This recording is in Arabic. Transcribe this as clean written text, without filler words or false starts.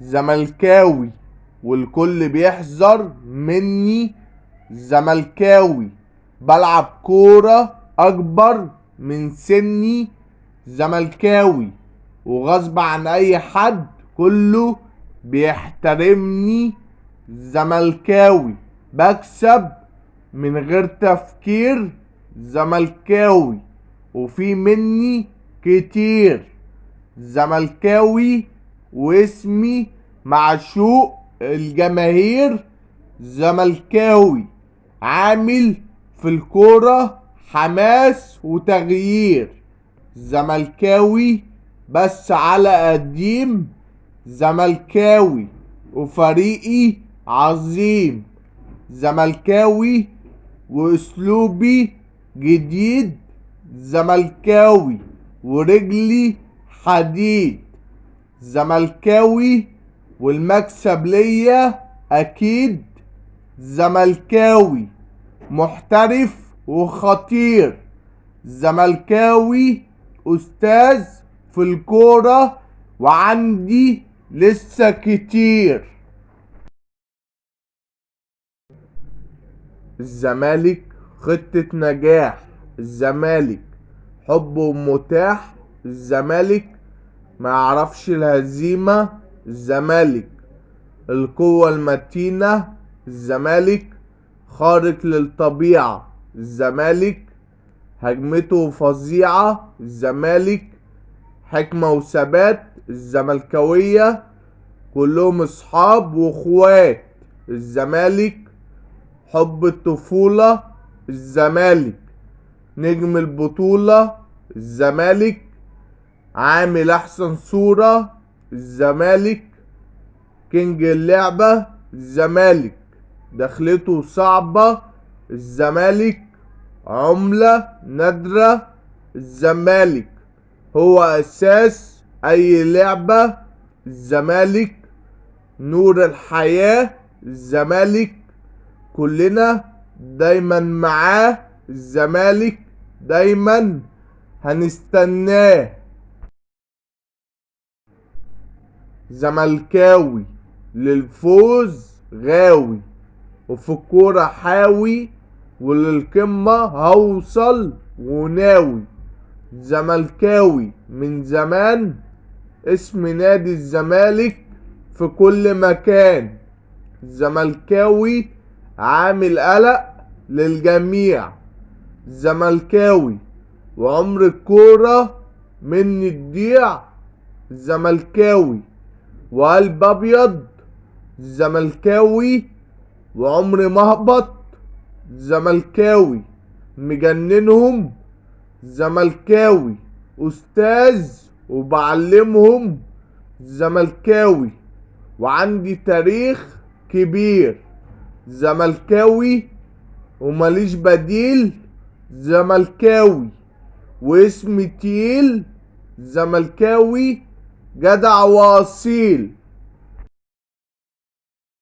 زملكاوي والكل بيحذر مني. زملكاوي بلعب كورة اكبر من سني. زملكاوي وغصب عن اي حد كله بيحترمني. زملكاوي بكسب من غير تفكير. زملكاوي وفي مني كتير. زملكاوي واسمي معشوق الجماهير. زملكاوي عامل في الكورة حماس وتغيير. زملكاوي بس على قديم. زملكاوي وفريقي عظيم. زملكاوي واسلوبي جديد. زملكاوي ورجلي حديد. زملكاوي والمكسب ليا اكيد. زملكاوي محترف وخطير. زملكاوي استاذ في الكورة وعندي لسه كتير. الزمالك خطة نجاح. الزمالك حب ومتاح. الزمالك ما يعرفش الهزيمة. الزمالك القوة المتينة. الزمالك خارق للطبيعة. الزمالك هجمته فظيعة. الزمالك حكمة وثبات. الزملكاوية كلهم اصحاب واخوات. الزمالك حب الطفولة. الزمالك نجم البطولة. الزمالك عامل احسن صورة. الزمالك كينج اللعبة. الزمالك دخلته صعبة. الزمالك عملة نادرة. الزمالك هو اساس اي لعبة. الزمالك نور الحياة. الزمالك كلنا دايما معاه. الزمالك دايما هنستناه. زملكاوي للفوز غاوي وفي الكورة حاوي وللقمة هوصل وناوي. زملكاوي من زمان اسم نادي الزمالك في كل مكان. زملكاوي عامل قلق للجميع. زملكاوي وعمر الكورة مني تضيع. زملكاوي وقلب ابيض. زملكاوي وعمر ما اهبط. زملكاوي مجننهم. زملكاوي استاذ وبعلمهم. زملكاوي وعندي تاريخ كبير. زملكاوي ومليش بديل. زملكاوي واسمي تقيل. زملكاوي جدع واصيل.